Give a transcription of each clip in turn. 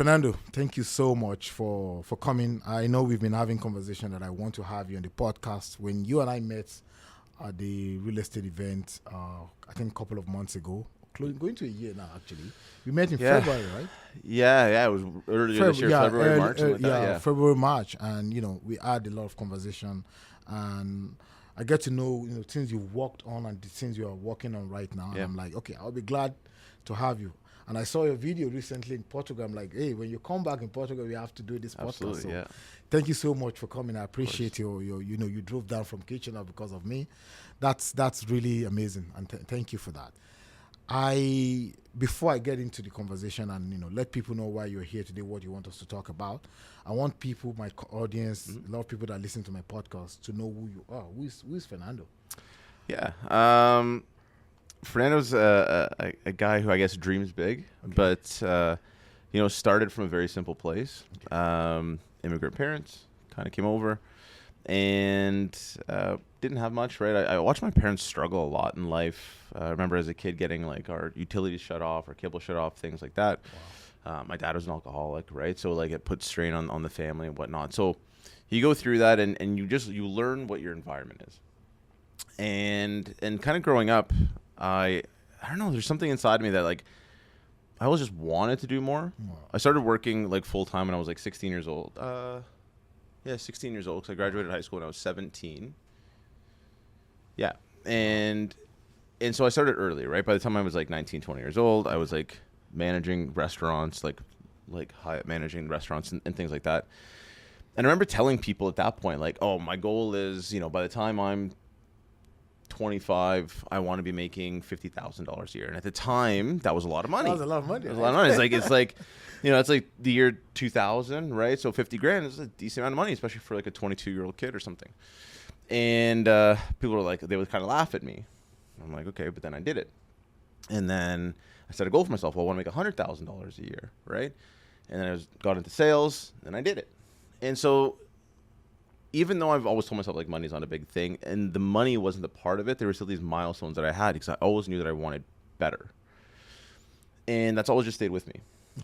Fernando, thank you so much for coming. I know we've been having conversation that I want to have you on the podcast. When you and I met at the real estate event, I think a couple of months ago, going to a year now actually. We met in February, right? Yeah, it was earlier this year, February, March, something like that. February, March, and we had a lot of conversation, and I get to know things you've worked on and the things you are working on right now. And I'm like, okay, I'll be glad to have you. And I saw your video recently in Portugal. I'm like, hey, when you come back in Portugal, we have to do this podcast. Absolutely, so thank you so much for coming. I appreciate you drove down from Kitchener because of me. That's really amazing, and thank you for that. Before I get into the conversation and let people know why you're here today, what you want us to talk about, I want people, my audience, a lot of people that listen to my podcast, to know who you are. Who is Fernando? Yeah. Fernando's a guy who I guess dreams big, but started from a very simple place. Immigrant parents, kind of came over, and didn't have much. Right, I watched my parents struggle a lot in life. I remember as a kid getting like our utilities shut off, our cable shut off, things like that. Wow. My dad was an alcoholic, right? So like it put strain on the family and whatnot. So you go through that, and you learn what your environment is, and kind of growing up. I don't know. There's something inside me that like I always just wanted to do more. Wow. I started working like full time when I was like 16 years old. 16 years old because I graduated high school when I was 17. Yeah, and so I started early, right? By the time I was like 19, 20 years old, I was like managing restaurants, like Hyatt managing restaurants and things like that. And I remember telling people at that point, like, oh, my goal is, by the time I'm 25, I want to be making $50,000 a year. And at the time, that was a lot of money. That was a lot of money. It was a lot of money. It's like, it's like the year 2000, right? So 50 grand is a decent amount of money, especially for like a 22-year-old kid or something. And people were like, they would kind of laugh at me. I'm like, okay, but then I did it. And then I set a goal for myself. Well, I want to make $100,000 a year, right? And then I got into sales, and I did it. And so even though I've always told myself like money's not a big thing, and the money wasn't the part of it, there were still these milestones that I had because I always knew that I wanted better. And that's always just stayed with me,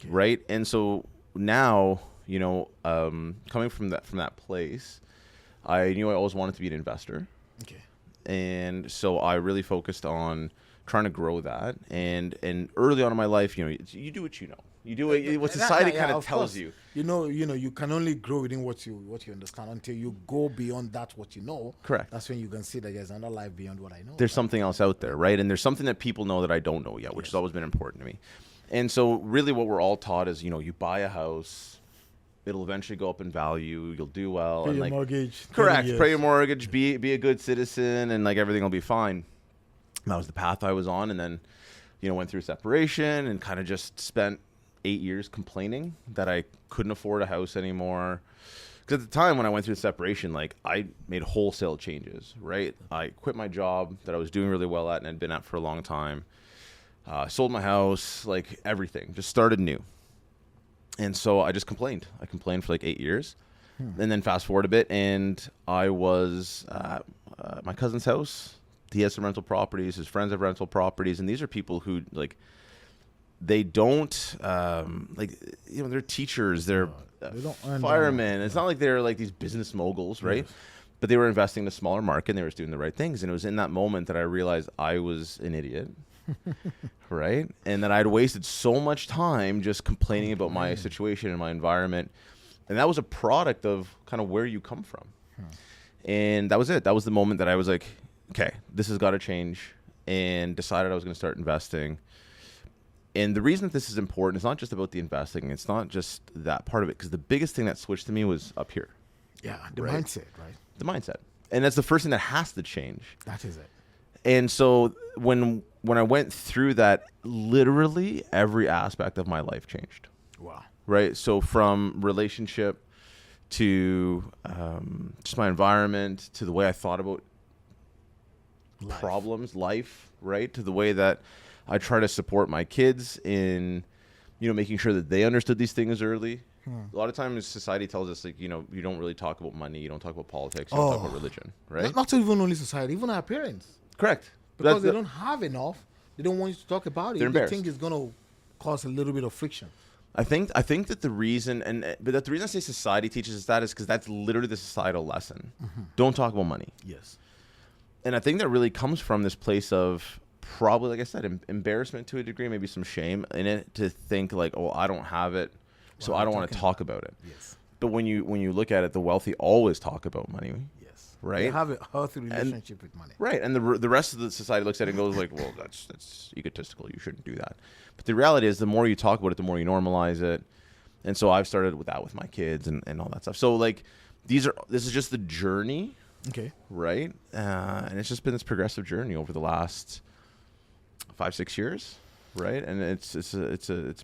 right? And so now, coming from that place, I knew I always wanted to be an investor. Okay. And so I really focused on trying to grow that. And early on in my life, you do what you know. You do what society kind of tells you. You can only grow within what you understand until you go beyond that what you know. Correct. That's when you can see that there's another life beyond what I know. There's something else out there, right? And there's something that people know that I don't know yet, which has always been important to me. And so really what we're all taught is, you buy a house, it'll eventually go up in value, you'll do well. Pay your mortgage. Correct. Pay your mortgage, be a good citizen, and like everything will be fine. And that was the path I was on, and then, went through separation and kind of just spent 8 years complaining that I couldn't afford a house anymore. Because at the time when I went through the separation, like I made wholesale changes, right? I quit my job that I was doing really well at and had been at for a long time. Sold my house, like everything, just started new. And so I just complained. I complained for like 8 years. And then fast forward a bit, and I was at my cousin's house. He has some rental properties. His friends have rental properties. And these are people who like, they don't they're teachers, they're firemen. It's not like they're like these business moguls, right? Yes. But they were investing in a smaller market, and they were doing the right things. And it was in that moment that I realized I was an idiot, right? And that I'd wasted so much time just complaining about my situation and my environment. And that was a product of kind of where you come from. And that was it. That was the moment that I was like, okay, this has got to change, and decided I was going to start investing. And the reason that this is important is not just about the investing. It's not just that part of it. Because the biggest thing that switched to me was up here. Yeah, the mindset, right? The mindset. And that's the first thing that has to change. That is it. And so when I went through that, literally every aspect of my life changed. Wow. Right? So from relationship to just my environment, to the way I thought about problems, life, right? To the way that I try to support my kids in, making sure that they understood these things early. A lot of times society tells us, like, you don't really talk about money. You don't talk about politics. You don't talk about religion, right? Not even only society, even our parents. Correct. Because they don't have enough. They don't want you to talk about it. They're embarrassed. They think it's going to cause a little bit of friction. I think that the reason I say society teaches us that is because that's literally the societal lesson. Don't talk about money. Yes. And I think that really comes from this place of probably, like I said, embarrassment to a degree, maybe some shame in it, to think like, oh, I don't have it, so I don't want to talk about it. Yes. But when you look at it, the wealthy always talk about money. Yes. Right. They have a healthy relationship with money. Right. And the rest of the society looks at it and goes like, well, that's egotistical. You shouldn't do that. But the reality is, the more you talk about it, the more you normalize it. And so I've started with that with my kids and all that stuff. So like, this is just the journey. Okay. Right. And it's just been this progressive journey over the last 5-6 years. Right. And it's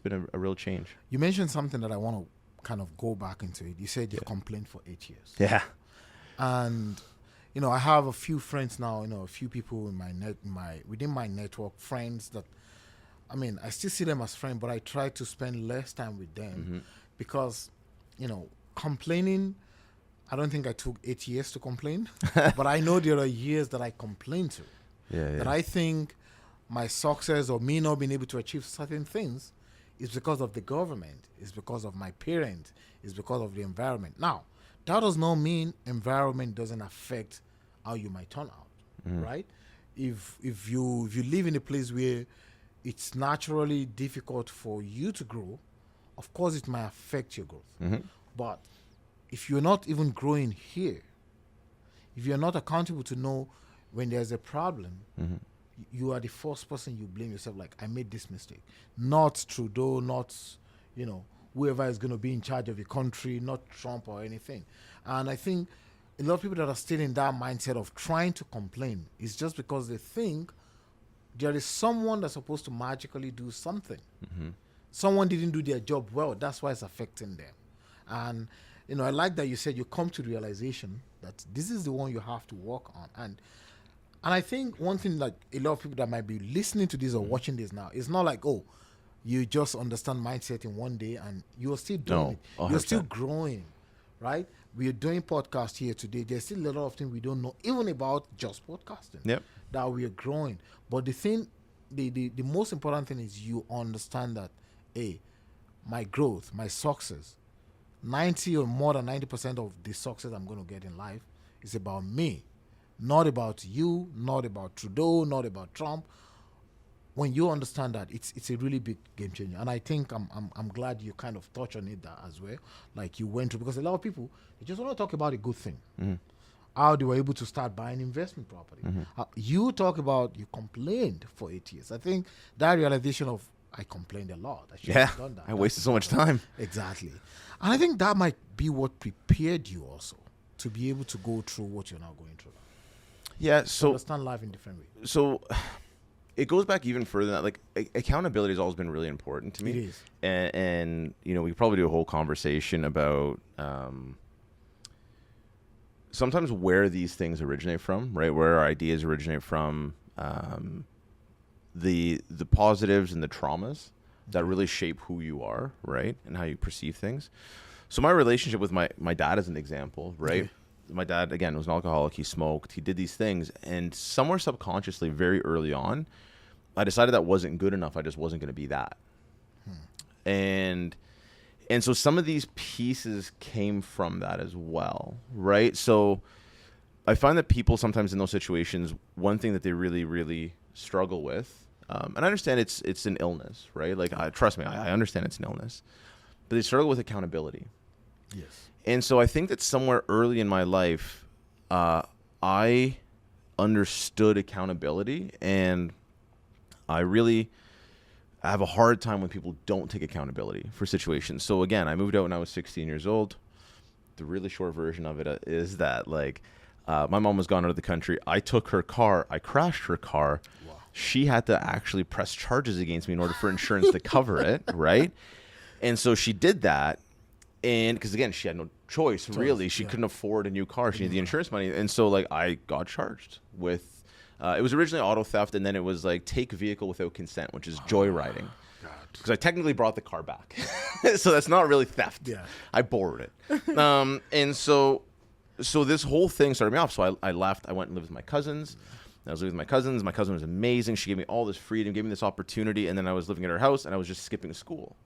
been a real change. You mentioned something that I want to kind of go back into it. You said you complained for 8 years. Yeah. And, I have a few friends now, a few people in within my network, friends that, I still see them as friends, but I try to spend less time with them because, complaining, I don't think I took 8 years to complain, but I know there are years that I complain to. That I think my success or me not being able to achieve certain things is because of the government, is because of my parents, is because of the environment. Now, that does not mean environment doesn't affect how you might turn out, right? If you live in a place where it's naturally difficult for you to grow, of course it might affect your growth. But if you're not even growing here, if you're not accountable to know when there's a problem, you are the first person you blame yourself, like, I made this mistake. Not Trudeau, not, whoever is going to be in charge of the country, not Trump or anything. And I think a lot of people that are still in that mindset of trying to complain is just because they think there is someone that's supposed to magically do something. Someone didn't do their job well. That's why it's affecting them. And, I like that you said you come to the realization that this is the one you have to work on. And I think one thing, like a lot of people that might be listening to this or watching this now, it's not like, oh, you just understand mindset in one day and you're still doing it. 100%. You're still growing, right? We are doing podcast here today. There's still a lot of things we don't know, even about just podcasting, that we are growing. But the thing, the most important thing is you understand that, hey, my growth, my success, 90 or more than 90% of the success I'm going to get in life is about me. Not about you, not about Trudeau, not about Trump. When you understand that, it's a really big game changer. And I think I'm glad you kind of touched on it that as well. Like you went through, because a lot of people, they just want to talk about a good thing. How they were able to start buying investment property. You talk about you complained for 8 years. I think that realization of I complained a lot. I should have done that. I wasted so much time. Exactly. And I think that might be what prepared you also to be able to go through what you're now going through. Yeah, so understand life in different ways. So it goes back even further than that. Like, accountability has always been really important to me. It is. And we could probably do a whole conversation about sometimes where these things originate from, right? Where our ideas originate from, the positives and the traumas that really shape who you are, right? And how you perceive things. So my relationship with my dad is an example, right? Okay. My dad, again, was an alcoholic. He smoked. He did these things. And somewhere subconsciously, very early on, I decided that wasn't good enough. I just wasn't going to be that. And so some of these pieces came from that as well, right? So I find that people sometimes in those situations, one thing that they really, really struggle with, and I understand it's an illness, right? Like, trust me, I understand it's an illness. But they struggle with accountability. Yes. And so I think that somewhere early in my life, I understood accountability, and I have a hard time when people don't take accountability for situations. So again, I moved out when I was 16 years old. The really short version of it is that, like, my mom was gone out of the country. I took her car. I crashed her car. Wow. She had to actually press charges against me in order for insurance to cover it, right? And so she did that. And because, again, she had no choice, really. She couldn't afford a new car. She needed the insurance money. And so, like, I got charged with, it was originally auto theft, and then it was, like, take vehicle without consent, which is joyriding. Because I technically brought the car back. So that's not really theft. Yeah. I borrowed it. And so this whole thing started me off. So I left. I went and lived with my cousins. I was living with my cousins. My cousin was amazing. She gave me all this freedom, gave me this opportunity. And then I was living at her house, and I was just skipping school.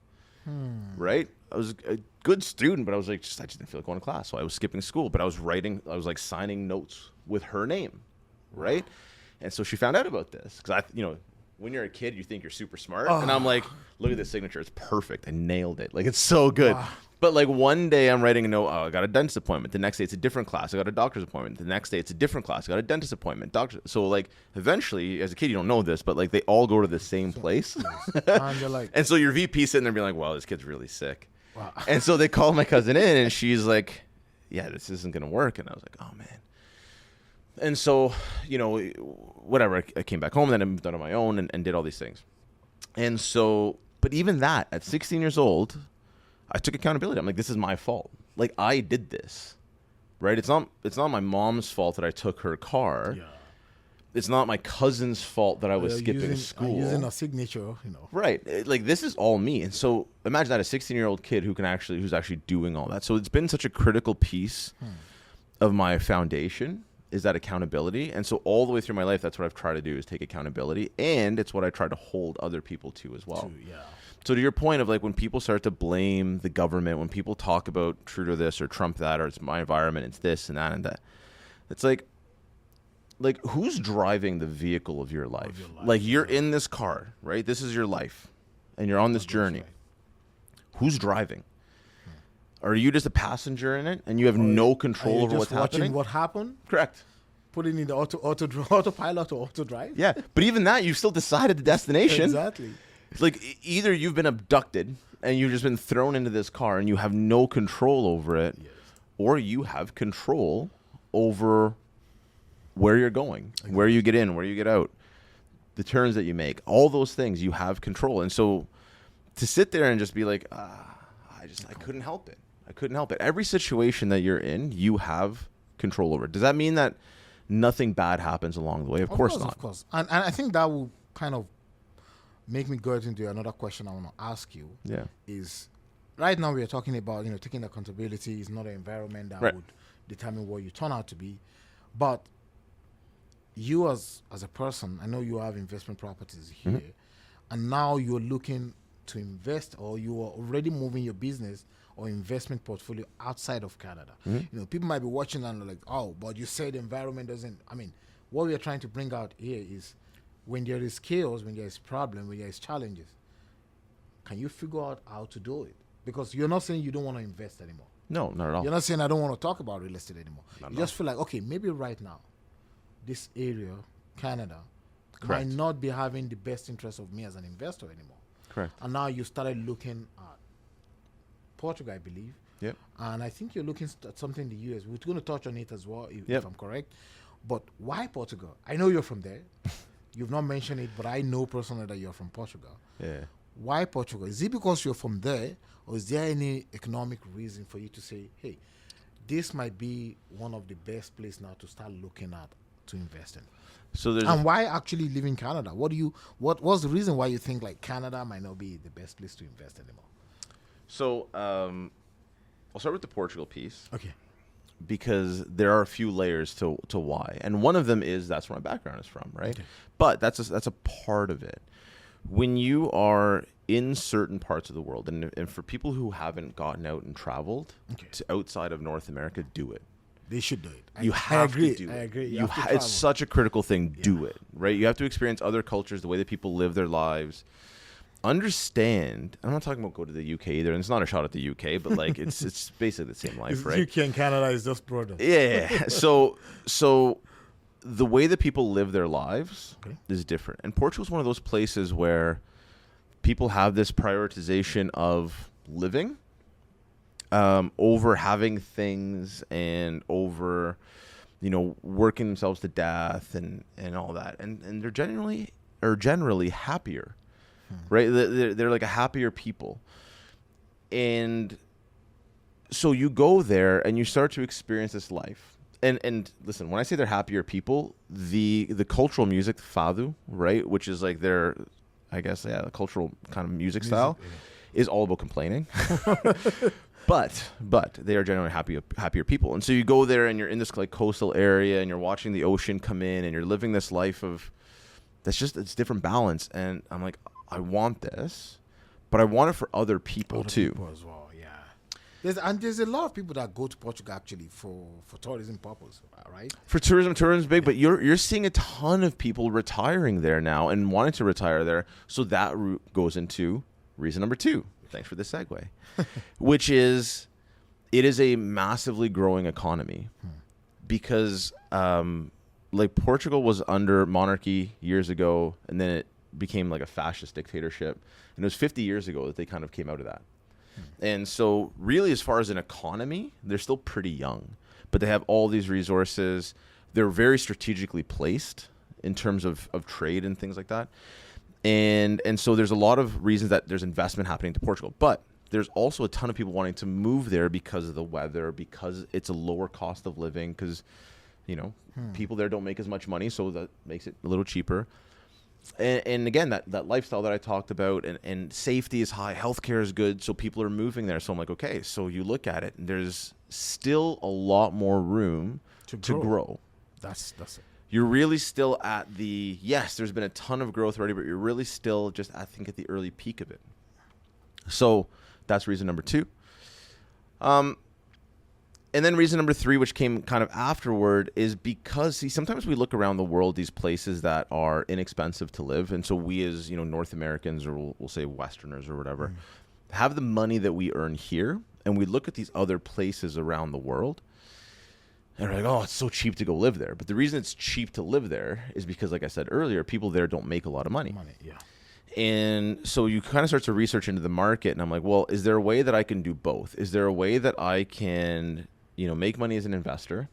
right? I was a good student, but I was like, I just didn't feel like going to class. So I was skipping school, but I was like signing notes with her name, right? And so she found out about this because when you're a kid, you think you're super smart. And I'm like, look at this signature. It's perfect. I nailed it. Like, it's so good. But like one day I'm writing a note. Oh, I got a dentist appointment. The next day it's a different class. I got a doctor's appointment. The next day it's a different class. I got a dentist appointment. So like eventually, as a kid, you don't know this, but like they all go to the same place. And you're like, and so your VP sitting there being like, wow, this kid's really sick. Wow. And so they call my cousin in and she's like, yeah, this isn't going to work. And I was like, oh man. And so, whatever, I came back home and then I moved out on my own and did all these things. And so, but even that, at 16 years old, I took accountability. I'm like, this is my fault. Like, I did this, right? It's not my mom's fault that I took her car. Yeah. It's not my cousin's fault that I was skipping school. Using a signature, Right. Like, this is all me. And so imagine that, a 16-year-old kid who's actually doing all that. So it's been such a critical piece of my foundation is that accountability. And so all the way through my life, that's what I've tried to do is take accountability. And it's what I try to hold other people to as well. Yeah. So to your point of like when people start to blame the government, when people talk about Trudeau this or Trump that, or it's my environment, it's this and that, it's like who's driving the vehicle of your life? Like you're in this car, right? This is your life and you're on this journey. Right. Who's driving? Are you just a passenger in it and you have no control over what's happening? What happened? Correct. Putting in the autopilot or auto drive? Yeah. But even that, you've still decided the destination. Exactly. Like either you've been abducted and you've just been thrown into this car and you have no control over it, or you have control over where you're going, where you get in, where you get out, the turns that you make, all those things you have control. And so to sit there and just be like, I couldn't help it. I couldn't help it. Every situation that you're in, you have control over. Does that mean that nothing bad happens along the way? Of course not. Of course. And I think that will kind of make me go into another question I want to ask you. Yeah. Is right now we are talking about, taking accountability is not an environment that would determine what you turn out to be. But you as a person, I know you have investment properties here, and now you're looking to invest, or you are already moving your business or investment portfolio outside of Canada. People might be watching and like, oh, but you said environment doesn't. I mean, what we are trying to bring out here is when there is chaos, when there is problem, when there is challenges, can you figure out how to do it? Because you're not saying you don't want to invest anymore. No, not at all. You're not saying I don't want to talk about real estate anymore. You just feel like, okay, maybe right now, this area, Canada, might not be having the best interest of me as an investor anymore. Correct. And now you started looking at Portugal, I believe. Yep. And I think you're looking at something in the US. We're going to touch on it as well, if I'm correct. But why Portugal? I know you're from there. You've not mentioned it, but I know personally that you're from Portugal. Yeah. Why Portugal? Is it because you're from there, or is there any economic reason for you to say, hey, this might be one of the best places now to start looking at to invest in? And why actually live in Canada? What's the reason why you think like Canada might not be the best place to invest anymore? So I'll start with the Portugal piece. Okay. Because there are a few layers to why. And one of them is that's where my background is from, right? Okay. But that's a part of it. When you are in certain parts of the world, and for people who haven't gotten out and traveled to outside of North America, do it. They should do it. You have to do it. I agree. It's such a critical thing. Do it, right? You have to experience other cultures, the way that people live their lives. Understand, I'm not talking about go to the UK either, and it's not a shot at the UK, but like it's basically the same life, right? UK and Canada is just broader. Yeah. So the way that people live their lives is different. And Portugal's one of those places where people have this prioritization of living over having things and over, working themselves to death and all that. And they're generally happier. Right? They're like a happier people. And so you go there and you start to experience this life. And listen, when I say they're happier people, the cultural music, fado, right, which is like their, I guess, the cultural kind of music style, is all about complaining. But they are generally happier people. And so you go there and you're in this like coastal area and you're watching the ocean come in and you're living this life of it's different balance. And I'm like, I want this, but I want it for other people too. People as well, yeah. There's a lot of people that go to Portugal actually for tourism purpose, right? For tourism is big, but you're seeing a ton of people retiring there now and wanting to retire there. So that route goes into reason number 2. Thanks for this segue, which is it is a massively growing economy because like Portugal was under monarchy years ago, and then it became like a fascist dictatorship. And it was 50 years ago that they kind of came out of that. And so really, as far as an economy, they're still pretty young, but they have all these resources. They're very strategically placed in terms of trade and things like that. And so there's a lot of reasons that there's investment happening to Portugal, but there's also a ton of people wanting to move there because of the weather, because it's a lower cost of living, because, you know, people there don't make as much money, so that makes it a little cheaper. And again, that lifestyle that I talked about, and safety is high, healthcare is good, so people are moving there. So I'm like, okay, so you look at it, and there's still a lot more room to grow. That's it. You're really still at yes, there's been a ton of growth already, but you're really still just, I think, at the early peak of it. So that's reason number 2. And then reason number 3, which came kind of afterward, is because, see, sometimes we look around the world, these places that are inexpensive to live. And so we as, you know, North Americans, or we'll say Westerners or whatever, have the money that we earn here. And we look at these other places around the world and we're like, oh, it's so cheap to go live there. But the reason it's cheap to live there is because, like I said earlier, people there don't make a lot of money. Yeah. And so you kind of start to research into the market. And I'm like, well, is there a way that I can do both? Is there a way that I can, you know, make money as an investor,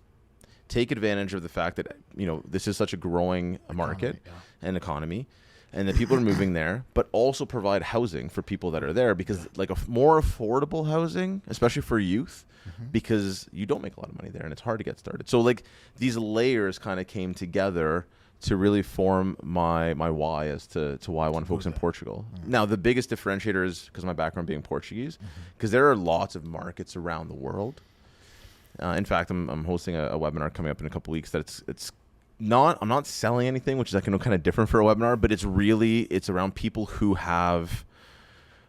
take advantage of the fact that, you know, this is such a growing market and economy, and that people are moving there, but also provide housing for people that are there, because like a more affordable housing, especially for youth, because you don't make a lot of money there and it's hard to get started. So like these layers kind of came together to really form my why as to why I want to focus on Portugal. Now, the biggest differentiator is because of my background being Portuguese, because there are lots of markets around the world. In fact, I'm hosting a webinar coming up in a couple weeks that I'm not selling anything, which is kind of different for a webinar, but it's around people who have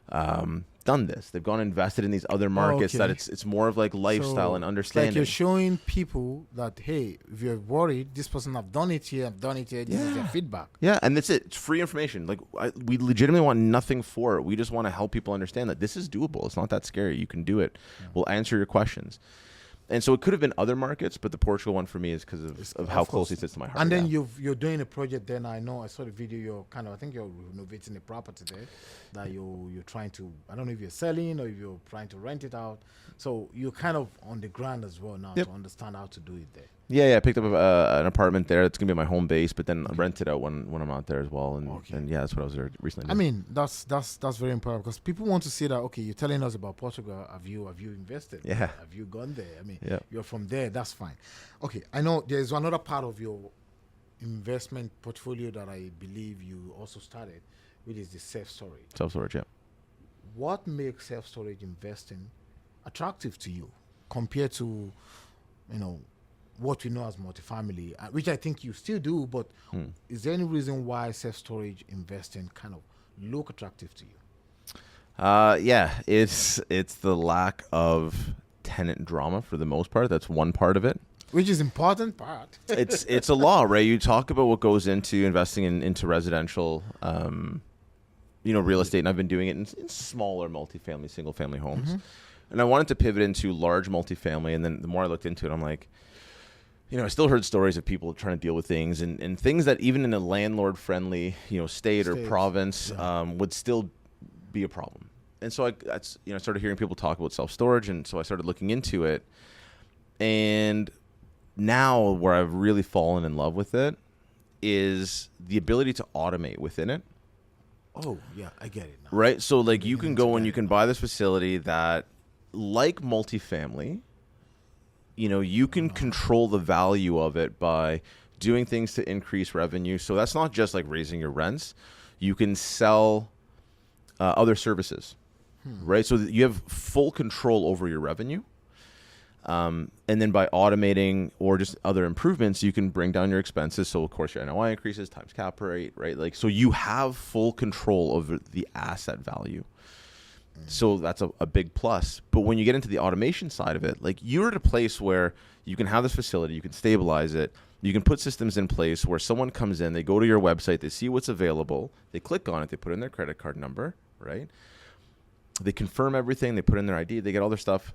done this. They've gone and invested in these other markets that it's more of like lifestyle and understanding. Like you're showing people that, hey, if you're worried, this person have done it here, this is their feedback. Yeah, and that's it. It's free information. Like we legitimately want nothing for it. We just want to help people understand that this is doable. It's not that scary. You can do it. We'll answer your questions. And so it could have been other markets, but the Portugal one for me is because of how closely it sits to my heart. And then you're doing a project. Then I know I saw the video. I think you're renovating a property there that you're trying to. I don't know if you're selling or if you're trying to rent it out. So you're kind of on the ground as well now to understand how to do it there. Yeah. I picked up an apartment there. It's gonna be my home base, but then rent it out when I'm out there as well. And yeah, that's what I was there recently. I mean, that's very important because people want to see that. Okay, you're telling us about Portugal. Have you invested? Yeah. Have you gone there? I mean, you're from there. That's fine. Okay, I know there's another part of your investment portfolio that I believe you also started, which is the self-storage. Self-storage, yeah. What makes self-storage investing attractive to you compared to, what we know as multifamily, which I think you still do, but is there any reason why self-storage investing kind of look attractive to you? Yeah, it's the lack of tenant drama for the most part. That's one part of it. Which is important part. It's a lot, right? You talk about what goes into investing into residential, real estate, and I've been doing it in smaller multifamily, single-family homes. And I wanted to pivot into large multifamily, and then the more I looked into it, I'm like, I still heard stories of people trying to deal with things and things that even in a landlord-friendly, state or province would still be a problem. And so I started hearing people talk about self-storage, and so I started looking into it. And now where I've really fallen in love with it is the ability to automate within it. Oh, yeah, I get it now. Right? So like you can go and you can buy this facility that, like multifamily, you can control the value of it by doing things to increase revenue. So that's not just like raising your rents. You can sell other services, right? So that you have full control over your revenue. And then by automating or just other improvements, you can bring down your expenses. So of course your NOI increases times cap rate, right? Like, so you have full control over the asset value. So that's a big plus. But when you get into the automation side of it, like you're at a place where you can have this facility, you can stabilize it, you can put systems in place where someone comes in, they go to your website, they see what's available, they click on it, they put in their credit card number, right? They confirm everything, they put in their ID, they get all their stuff.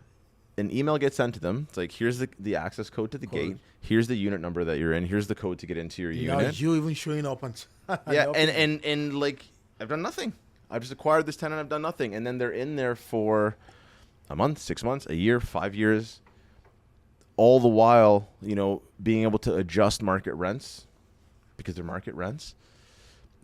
An email gets sent to them. It's like, here's the access code to the gate. Here's the unit number that you're in. Here's the code to get into your unit. You even showing up and yeah, and like I've done nothing. I've just acquired this tenant. I've done nothing, and then they're in there for a month, 6 months, a year, 5 years. All the while, being able to adjust market rents because they're market rents.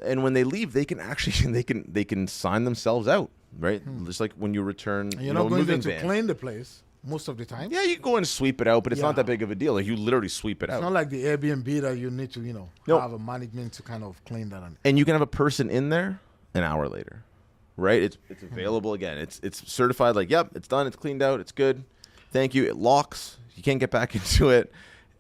And when they leave, they can actually they can sign themselves out, right? Just like when you return, and you're not going there to clean the place most of the time. Yeah, you can go and sweep it out, but it's not that big of a deal. Like you literally sweep it out. It's not like the Airbnb that you need to, have a management to kind of clean that. And you can have a person in there an hour later, right? It's available again. It's certified. Like, yep, it's done. It's cleaned out. It's good. Thank you. It locks. You can't get back into it.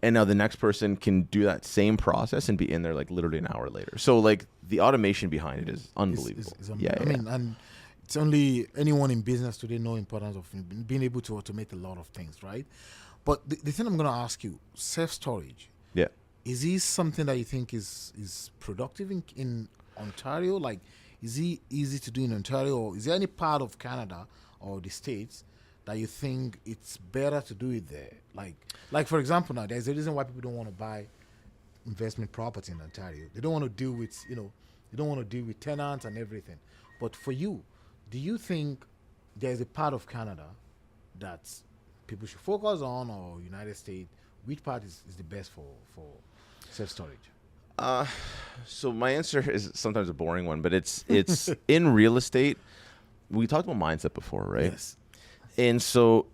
And now the next person can do that same process and be in there like literally an hour later. So like the automation behind it is unbelievable. I mean, and it's only anyone in business today know importance of being able to automate a lot of things, right? But the thing I'm going to ask you, self-storage. Yeah. Is this something that you think is productive in Ontario? Like, is it easy to do in Ontario? Or is there any part of Canada or the States that you think it's better to do it there? Like for example, now there's a reason why people don't want to buy investment property in Ontario. They don't want to deal with, they don't want to deal with tenants and everything. But for you, do you think there's a part of Canada that people should focus on, or United States? Which part is the best for self-storage? So my answer is sometimes a boring one, but it's in real estate. We talked about mindset before, right? Yes. And so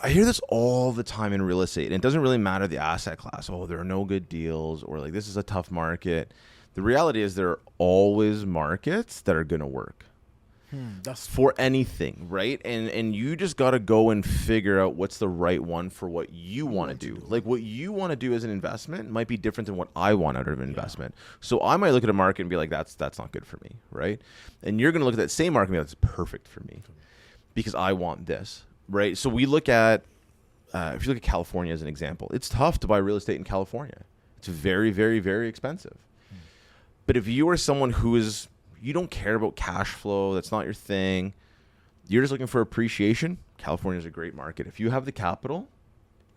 I hear this all the time in real estate. And it doesn't really matter the asset class. Oh, there are no good deals, or like this is a tough market. The reality is there are always markets that are going to work. That's for anything, right? And you just got to go and figure out what's the right one for what you want to do. Like what you want to do as an investment might be different than what I want out of an investment. So I might look at a market and be like, that's not good for me, right? And you're going to look at that same market and be like, that's perfect for me because I want this, right? So we look at, if you look at California as an example, it's tough to buy real estate in California. It's very, very, very expensive. But if you are someone who is, you don't care about cash flow, that's not your thing, you're just looking for appreciation, California is a great market. If you have the capital,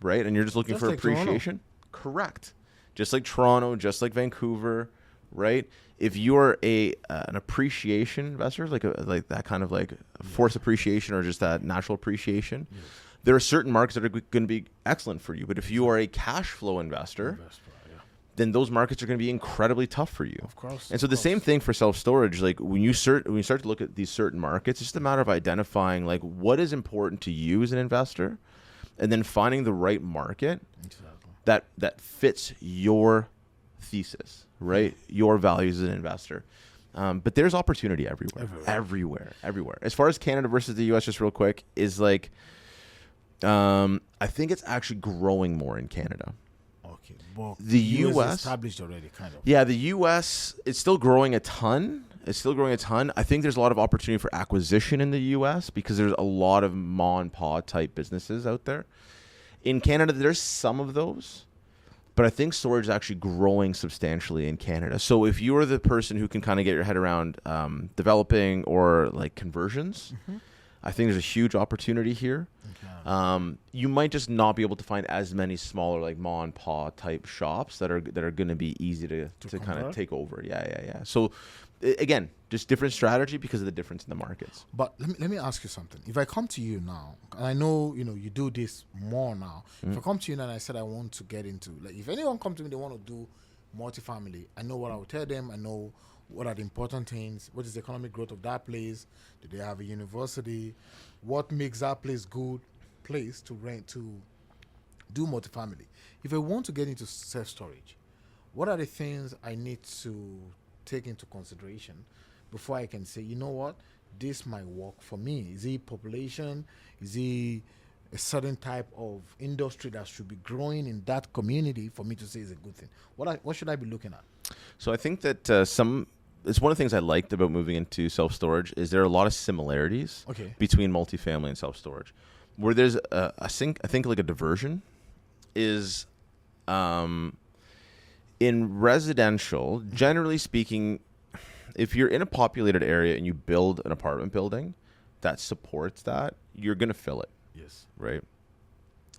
right, and you're just looking for appreciation, correct. Just like Toronto, just like Vancouver, right? If you're an appreciation investor, like that kind of like forced appreciation or just that natural appreciation, there are certain markets that are going to be excellent for you. But if you are a cash flow investor, then those markets are going to be incredibly tough for you. Of course. And so the same thing for self-storage. Like when you start to look at these certain markets, it's just a matter of identifying like what is important to you as an investor, and then finding the right market that fits your thesis, right? Your values as an investor. But there's opportunity everywhere. As far as Canada versus the U.S., just real quick, is like I think it's actually growing more in Canada. Okay, well, the U.S. established already, kind of. Yeah, the U.S. it's still growing a ton. I think there's a lot of opportunity for acquisition in the U.S. because there's a lot of ma and pa type businesses out there. In Canada, there's some of those, but I think storage is actually growing substantially in Canada. So if you're the person who can kind of get your head around developing or like conversions, I think there's a huge opportunity here. Okay. You might just not be able to find as many smaller like ma and pa type shops that are going to be easy to kind of take over. Yeah. So again, just different strategy because of the difference in the markets. But let me ask you something. If I come to you now, and I know you do this more now. If I come to you now and I said I want to get into, like, if anyone comes to me, they want to do multifamily, I know what I will tell them. I know what are the important things. What is the economic growth of that place? Do they have a university? What makes that place good place to rent, to do multifamily? If I want to get into self-storage, what are the things I need to take into consideration before I can say, you know what, this might work for me? Is it population? Is it a certain type of industry that should be growing in that community for me to say is a good thing? What should I be looking at? So I think that some it's one of the things I liked about moving into self-storage is there are a lot of similarities between multifamily and self-storage. Where there's I think like a diversion is in residential, generally speaking, if you're in a populated area and you build an apartment building that supports that, you're going to fill it. Yes. Right?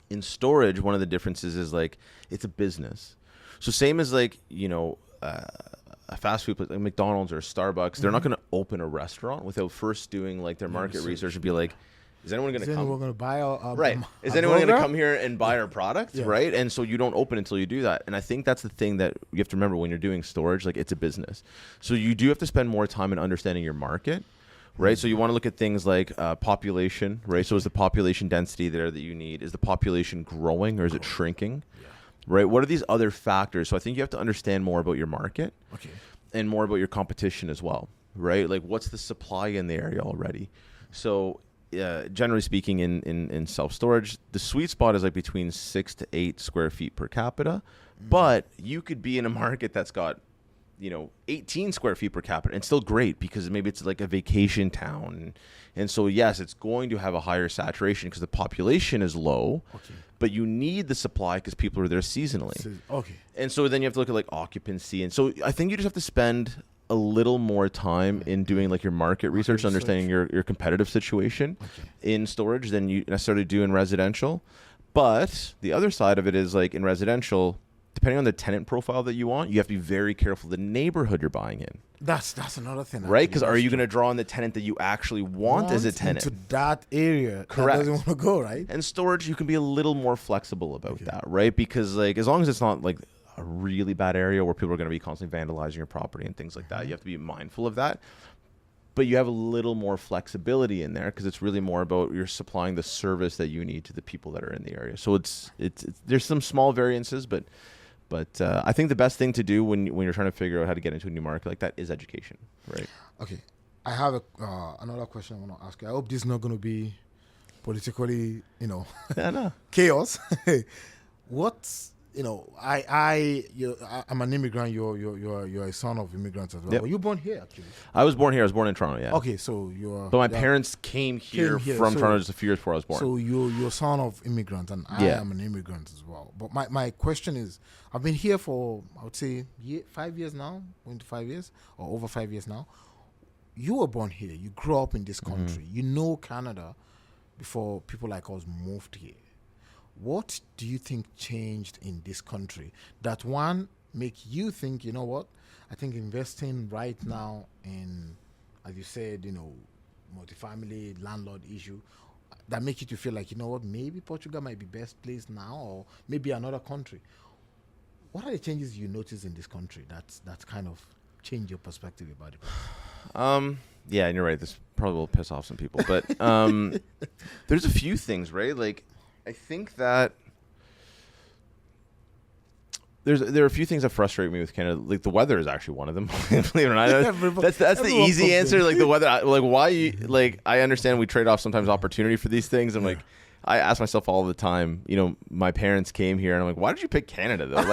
In storage, one of the differences is like it's a business. So same as like, a fast food place like McDonald's or Starbucks, they're not going to open a restaurant without first doing like their market research and be like, is anyone going to come? Is anyone going to buy right? Is anyone going to come here and buy our product? Yeah. Right? And so you don't open until you do that. And I think that's the thing that you have to remember when you're doing storage. Like it's a business, so you do have to spend more time in understanding your market. Right. So you want to look at things like population. Right. So is the population density there that you need? Is the population growing or is it shrinking? Yeah. Right. What are these other factors? So I think you have to understand more about your market and more about your competition as well. Right. Like what's the supply in the area already? So generally speaking, in self-storage, the sweet spot is like between 6 to 8 square feet per capita. But you could be in a market that's got 18 square feet per capita, and still great because maybe it's like a vacation town. And so, yes, it's going to have a higher saturation because the population is low, but you need the supply because people are there seasonally. And so then you have to look at like occupancy. And so I think you just have to spend a little more time in doing like your market research, understanding your competitive situation in storage than you necessarily do in residential. But the other side of it is like in residential, depending on the tenant profile that you want, you have to be very careful the neighborhood you're buying in. That's another thing. Right? Because are you going to draw on the tenant that you actually want as a tenant? Into that area. Correct. That doesn't want to go, right? And storage, you can be a little more flexible about that, right? Because like as long as it's not like a really bad area where people are going to be constantly vandalizing your property and things like that, you have to be mindful of that. But you have a little more flexibility in there because it's really more about you're supplying the service that you need to the people that are in the area. So it's there's some small variances, but I think the best thing to do when you're trying to figure out how to get into a new market like that is education, right? Okay. I have another question I want to ask you. I hope this is not going to be politically, chaos. What's I'm an immigrant. You're a son of immigrants as well. Yep. Were you born here actually? I was born here. I was born in Toronto. Yeah. Okay, so you're. But my parents came here from Toronto just a few years before I was born. So you're a son of immigrants, and I am an immigrant as well. But my question is, I've been here for I would say 5 years now, going to 5 years or over 5 years now. You were born here. You grew up in this country. You know Canada before people like us moved here. What do you think changed in this country that one make you think, you know what, I think investing right now in, as you said, multifamily landlord issue, that make you to feel like, you know what, maybe Portugal might be best place now or maybe another country. What are the changes you notice in this country that's kind of change your perspective about it? Yeah, and you're right. This probably will piss off some people, but there's a few things, right? Like, I think that there are a few things that frustrate me with Canada. Like the weather is actually one of them. Believe it or not, that's the easy answer. Like the weather, like why you like. I understand we trade off sometimes opportunity for these things. I'm like, I ask myself all the time. My parents came here, and I'm like, why did you pick Canada though?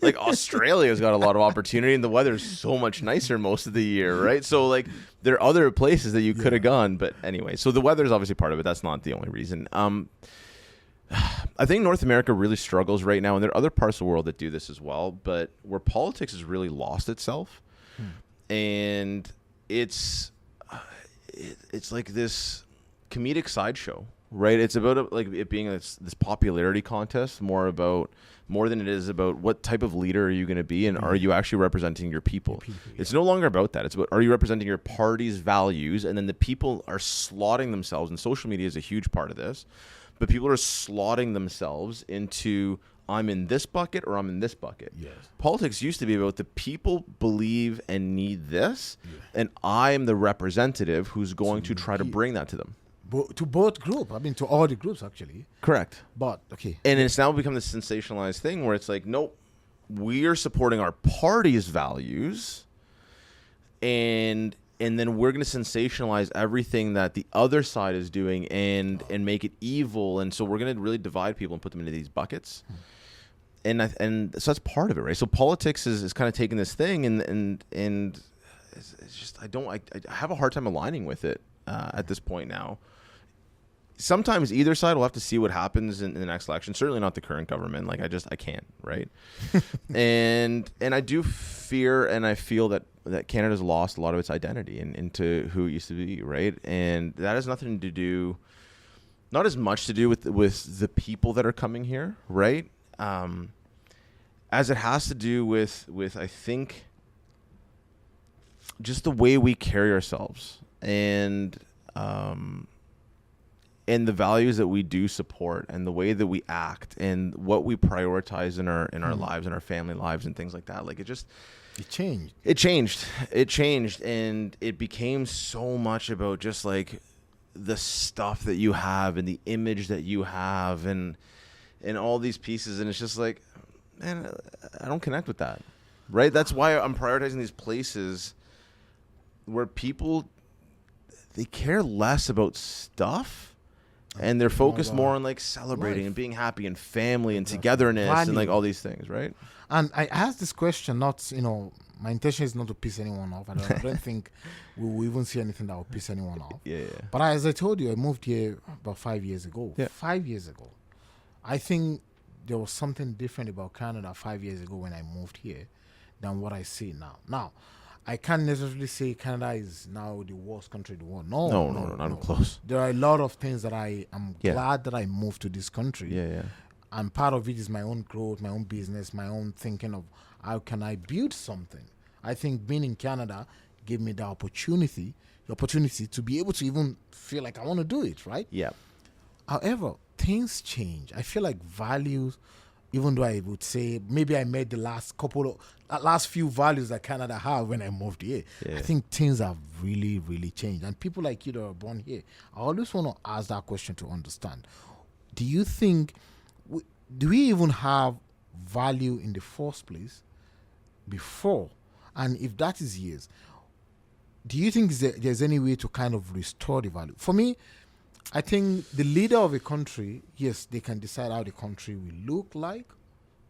Like Australia's got a lot of opportunity, and the weather's so much nicer most of the year, right? So like there are other places that you could have gone, but anyway. So the weather is obviously part of it. That's not the only reason. I think North America really struggles right now, and there are other parts of the world that do this as well, but where politics has really lost itself, and it's like this comedic sideshow, right? It's about like it being this popularity contest, more than it is about what type of leader are you going to be, and are you actually representing your people? It's no longer about that. It's about, are you representing your party's values? And then the people are slotting themselves, and social media is a huge part of this. But people are slotting themselves into, I'm in this bucket or I'm in this bucket. Yes. Politics used to be about the people believe and need this, and I am the representative who's going to try to bring that to them. To both groups. I mean, to all the groups, actually. Correct. But, okay. And it's now become this sensationalized thing where it's like, nope, we are supporting our party's values, and then we're going to sensationalize everything that the other side is doing and make it evil. And so we're going to really divide people and put them into these buckets. And so that's part of it, right? So politics is kind of taking this thing and it's just I have a hard time aligning with it at this point now. Sometimes either side will have to see what happens in the next election. Certainly not the current government. Like I can't, right? and I do fear and I feel that Canada's lost a lot of its identity into who it used to be, right? And that has nothing to do, not as much to do with the people that are coming here, right? As it has to do with I think just the way we carry ourselves and the values that we do support and the way that we act and what we prioritize in our lives and our family lives and things like that. Like it changed and it became so much about just like the stuff that you have and the image that you have and all these pieces. And it's just like, man, I don't connect with that. Right. That's why I'm prioritizing these places where people, they care less about stuff. And they're focused more on like celebrating and being happy and family and togetherness and like all these things, right? And I asked this question, not, my intention is not to piss anyone off. I don't think we will even see anything that will piss anyone off. Yeah. But as I told you, I moved here about 5 years ago. Yeah. 5 years ago. I think there was something different about Canada 5 years ago when I moved here than what I see now. Now, I can't necessarily say Canada is now the worst country in the world. No, not even close. There are a lot of things that I am glad that I moved to this country. Yeah. And part of it is my own growth, my own business, my own thinking of how can I build something. I think being in Canada gave me the opportunity to be able to even feel like I want to do it, right? Yeah. However, things change. I feel like values, even though I would say maybe I made the last few values that Canada have when I moved here. Yeah. I think things have really, really changed. And people like you that are born here, I always want to ask that question to understand. Do you think, do we even have value in the first place before? And if that is yes, do you think there's any way to kind of restore the value? For me, I think the leader of a country, yes, they can decide how the country will look like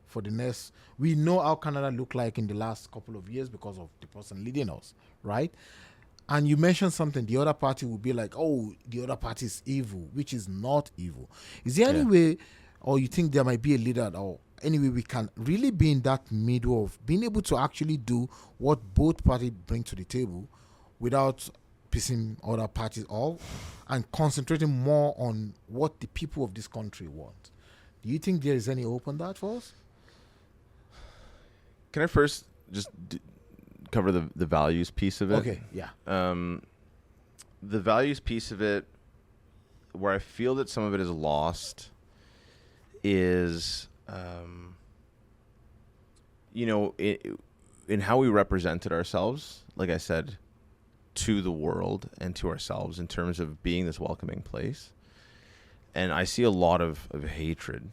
for the next. We know how Canada looked like in the last couple of years because of the person leading us, right? And you mentioned something, the other party will be like, oh, the other party is evil, which is not evil. Is there any way, or you think there might be a leader, or anyway we can really be in that middle of being able to actually do what both parties bring to the table without pissing other parties off and concentrating more on what the people of this country want? Do you think there is any hope on that for us? Can I first just cover the values piece of it? Okay, yeah. The values piece of it, where I feel that some of it is lost, is, in how we represented ourselves, like I said, to the world and to ourselves in terms of being this welcoming place. And I see a lot of hatred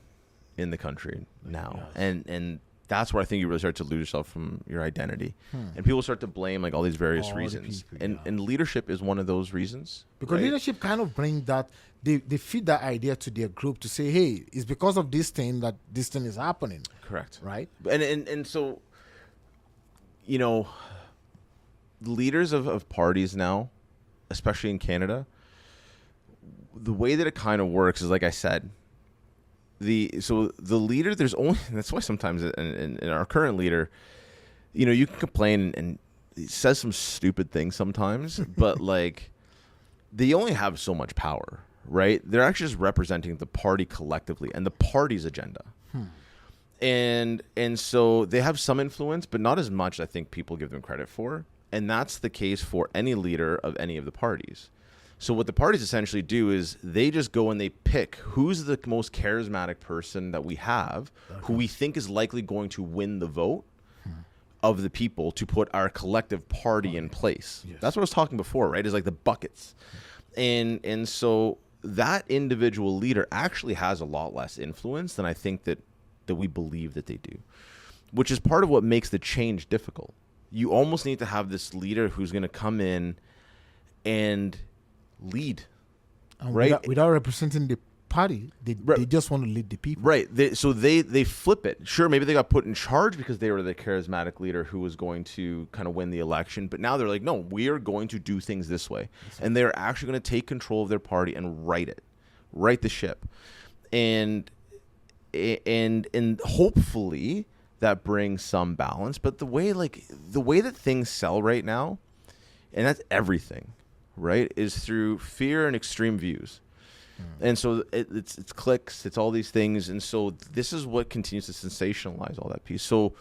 in the country now. Yes. And that's where I think you really start to lose yourself from your identity. And people start to blame like all these various reasons. And leadership is one of those reasons. Because leadership kind of bring that, they feed that idea to their group to say, hey, it's because of this thing that this thing is happening. Correct. Right? And so, leaders of parties now, especially in Canada, the way that it kind of works is, like I said, the leader, there's only, that's why sometimes in our current leader, you can complain and he says some stupid things sometimes, but like they only have so much power, right? They're actually just representing the party collectively and the party's agenda. And so they have some influence, but not as much I think people give them credit for. And that's the case for any leader of any of the parties. So what the parties essentially do is they just go and they pick who's the most charismatic person that we have, who we think is likely going to win the vote of the people to put our collective party in place. Yes. That's what I was talking before, right? Is like the buckets. And so that individual leader actually has a lot less influence than I think that we believe that they do, which is part of what makes the change difficult. You almost need to have this leader who's going to come in and lead, and right? Without representing the party. They just want to lead the people. Right. So they flip it. Sure, maybe they got put in charge because they were the charismatic leader who was going to kind of win the election. But now they're like, no, we are going to do things this way. And they're actually going to take control of their party and right the ship. And hopefully that brings some balance. But the way that things sell right now, and that's everything, right, is through fear and extreme views. And so it's clicks, it's all these things. And so this is what continues to sensationalize all that piece. So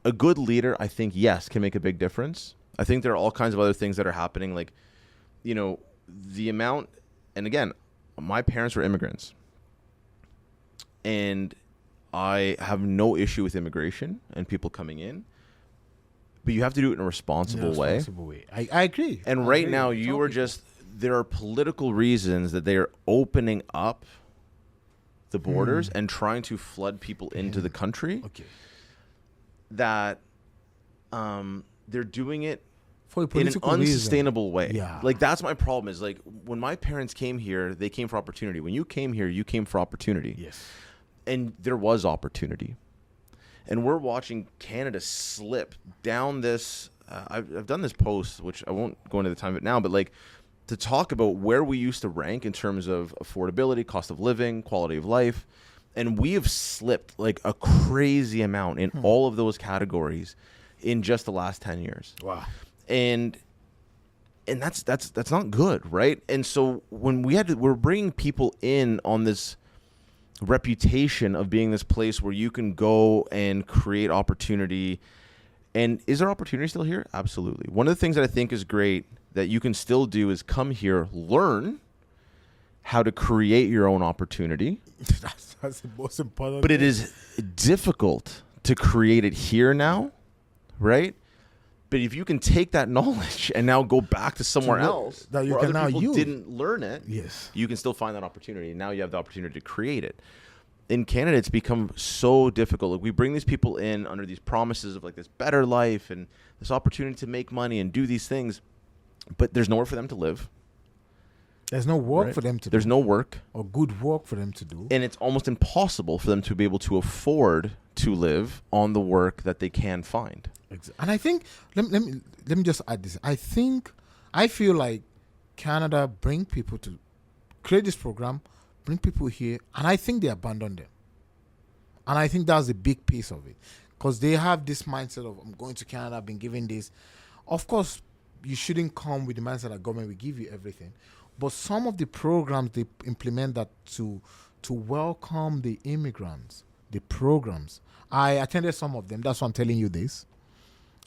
a good leader, I think, yes, can make a big difference. I think there are all kinds of other things that are happening. Like, you know, the amount, and again, my parents were immigrants. And I have no issue with immigration and people coming in. But you have to do it in a responsible way. I agree. And right now, there are political reasons that they are opening up the borders and trying to flood people into the country. Okay. That they're doing it for in an unsustainable way. Yeah. Like, that's my problem is, like, when my parents came here, they came for opportunity. When you came here, you came for opportunity. Yes. And there was opportunity. And we're watching Canada slip down this. I've done this post, which I won't go into the time of it now, but like to talk about where we used to rank in terms of affordability, cost of living, quality of life. And we have slipped like a crazy amount in all of those categories in just the last 10 years. Wow. And that's not good, right? And so when we're bringing people in on this reputation of being this place where you can go and create opportunity. And is there opportunity still here? Absolutely. One of the things that I think is great that you can still do is come here, learn how to create your own opportunity. That's the most important. But it is difficult to create it here now, right? But if you can take that knowledge and now go back to somewhere else that you where can other now people use. didn't learn it, Yes. you can still find that opportunity. And now you have the opportunity to create it. In Canada, it's become so difficult. Like, we bring these people in under these promises of like this better life and this opportunity to make money and do these things, but there's nowhere for them to live. There's no work for them to do. There's no work. Or good work for them to do. And it's almost impossible for them to be able to afford to live on the work that they can find. And I think, let me just add this. I feel like Canada bring people to create this program, bring people here, and I think they abandon them. And I think that's a big piece of it. Because they have this mindset of, I'm going to Canada, I've been given this. Of course, you shouldn't come with the mindset that government will give you everything. But some of the programs they implement that to welcome the immigrants, the programs. I attended some of them. That's why I'm telling you this.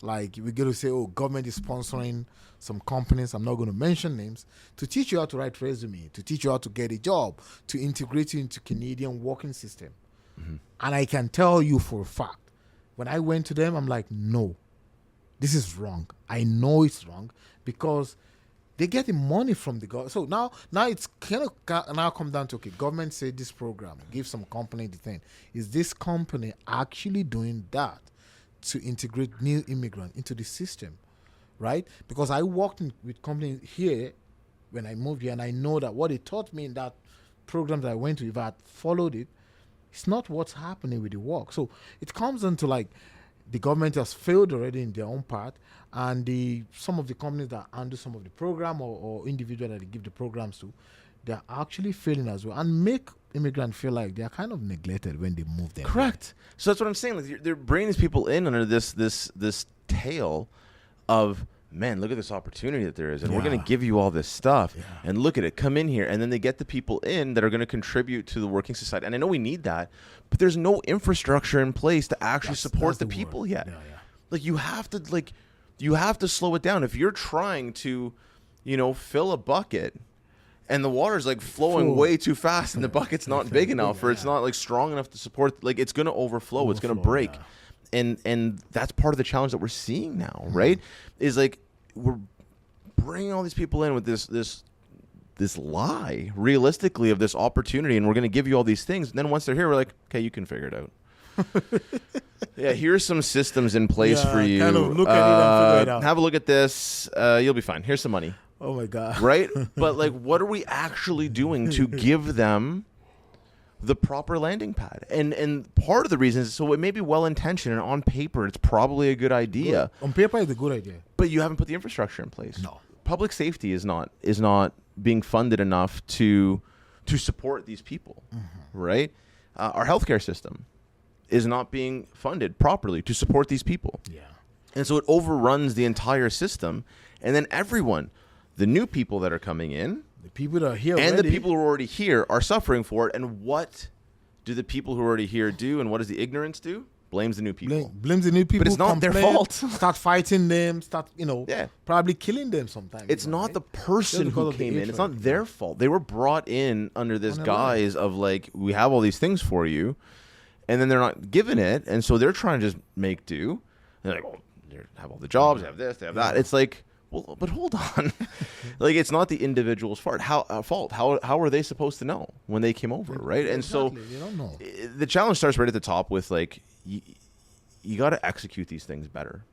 Like, we're going to say, oh, government is sponsoring some companies, I'm not going to mention names, to teach you how to write resume, to teach you how to get a job, to integrate you into Canadian working system. Mm-hmm. And I can tell you for a fact, when I went to them, I'm like, no, this is wrong. I know it's wrong because they're getting money from the government. So now it's kind of now come down to, okay, government say this program, give some company the thing. Is this company actually doing that to integrate new immigrants into the system, right? Because I worked with companies here when I moved here, and I know that what it taught me in that program that I went to, if I had followed it, it's not what's happening with the work. So it comes into like the government has failed already in their own part, and some of the companies that handle some of the program or individual that they give the programs to, they're actually failing as well, and make immigrants feel like they're kind of neglected when they move there. Correct. So that's what I'm saying. Like, they're bringing these people in under this tale of, man, look at this opportunity that there is, and we're going to give you all this stuff, and look at it, come in here, and then they get the people in that are going to contribute to the working society. And I know we need that, but there's no infrastructure in place to actually support the people yet. Like, you have to slow it down. If you're trying to, fill a bucket, and the water's like flowing way too fast, and the bucket's not big enough, or it's not like strong enough to support. Like, it's going to overflow. It's going to break, and that's part of the challenge that we're seeing now, right? Is like we're bringing all these people in with this lie, realistically, of this opportunity, and we're going to give you all these things. And then once they're here, we're like, okay, you can figure it out. Here's some systems in place for you. Kind of look at it and figure it out. Have a look at this. You'll be fine. Here's some money. Oh my God. Right? But like, what are we actually doing to give them the proper landing pad. And part of the reason is, so it may be well-intentioned and on paper it's probably a good idea. Good. On paper, it's a good idea. But you haven't put the infrastructure in place. No. Public safety is not being funded enough to support these people, right? Our healthcare system is not being funded properly to support these people. Yeah. And so it overruns the entire system. And then everyone, the new people that are coming in, the people that are here and already, the people who are already here are suffering for it. And what do the people who are already here do? And what does the ignorance do? Blames the new people. Blames the new people. But it's not their fault. Start fighting them. Start, Yeah. probably killing them sometimes. It's not the person who came in. It's not their fault. They were brought in under this guise of like, we have all these things for you, and then they're not given it, and so they're trying to just make do. They're like, oh, they have all the jobs, they have this, they have that. It's like, well, but hold on. Like, it's not the individual's fault. How are they supposed to know when they came over, right? And so they don't know. The challenge starts right at the top with like, you got to execute these things better.